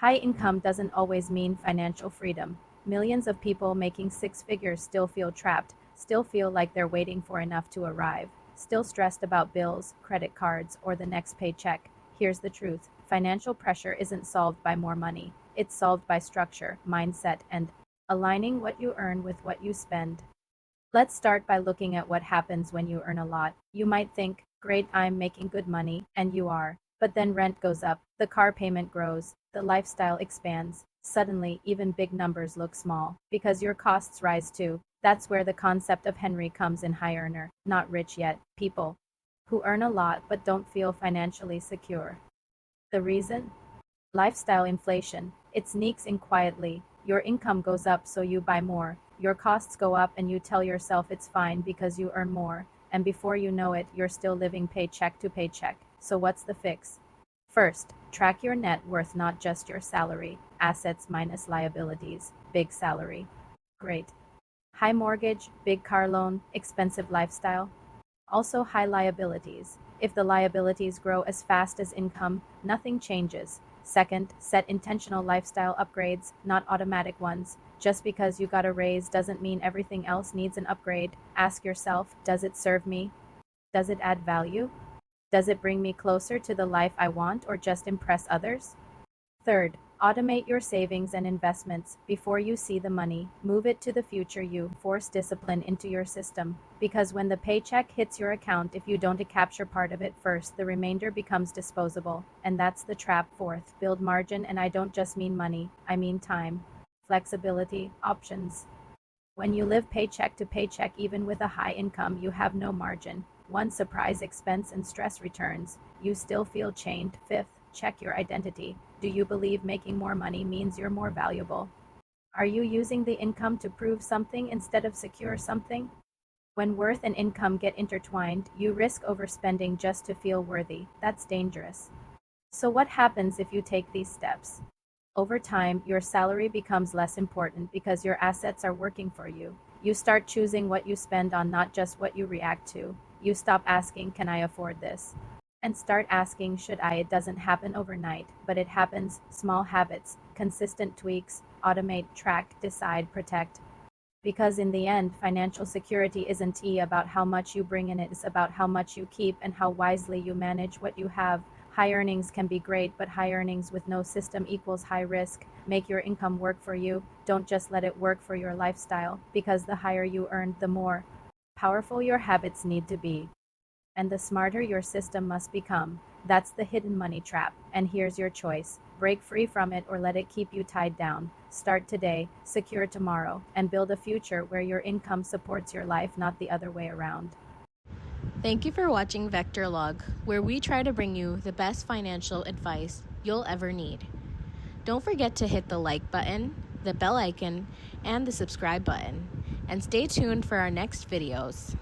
High income doesn't always mean financial freedom. Millions of people making six figures still feel trapped, still feel like they're waiting for enough to arrive, still stressed about bills, credit cards, or the next paycheck. Here's the truth: financial pressure isn't solved by more money. It's solved by structure, mindset, and aligning what you earn with what you spend. Let's start by looking at what happens when you earn a lot. You might think, great, I'm making good money, and you are. But then rent goes up, the car payment grows, the lifestyle expands. Suddenly, even big numbers look small, because your costs rise too. That's where the concept of Henry comes in: high earner, not rich yet, people who earn a lot but don't feel financially secure. The reason? Lifestyle inflation. It sneaks in quietly. Your income goes up, so you buy more. Your costs go up, and you tell yourself it's fine because you earn more. And before you know it, you're still living paycheck to paycheck. So what's the fix? First, track your net worth, not just your salary. Assets minus liabilities. Big salary. Great. High mortgage, big car loan, expensive lifestyle. Also high liabilities. If the liabilities grow as fast as income, nothing changes. Second, set intentional lifestyle upgrades, not automatic ones. Just because you got a raise doesn't mean everything else needs an upgrade. Ask yourself, does it serve me? Does it add value? Does it bring me closer to the life I want, or just impress others? Third, automate your savings and investments. Before you see the money, move it to the future you. Force discipline into your system. Because when the paycheck hits your account, if you don't capture part of it first, the remainder becomes disposable. And that's the trap. Fourth, build margin, and I don't just mean money, I mean time, flexibility, options. When you live paycheck to paycheck, even with a high income, you have no margin. One surprise expense and stress returns, you still feel chained. Fifth, check your identity. Do you believe making more money means you're more valuable? Are you using the income to prove something instead of secure something? When worth and income get intertwined, you risk overspending just to feel worthy. That's dangerous. So what happens if you take these steps? Over time, your salary becomes less important because your assets are working for you. You start choosing what you spend on, not just what you react to. You stop asking, can I afford this? And start asking, should I? It doesn't happen overnight, but it happens. Small habits, consistent tweaks, automate, track, decide, protect. Because in the end, financial security isn't about how much you bring in, it's about how much you keep and how wisely you manage what you have. High earnings can be great, but high earnings with no system equals high risk. Make your income work for you. Don't just let it work for your lifestyle, because the higher you earn, the more powerful your habits need to be. And the smarter your system must become. That's the hidden money trap. And here's your choice: break free from it or let it keep you tied down. Start today, secure tomorrow, and build a future where your income supports your life, not the other way around. Thank you for watching Vectorlog, where we try to bring you the best financial advice you'll ever need. Don't forget to hit the like button, the bell icon, and the subscribe button. And stay tuned for our next videos.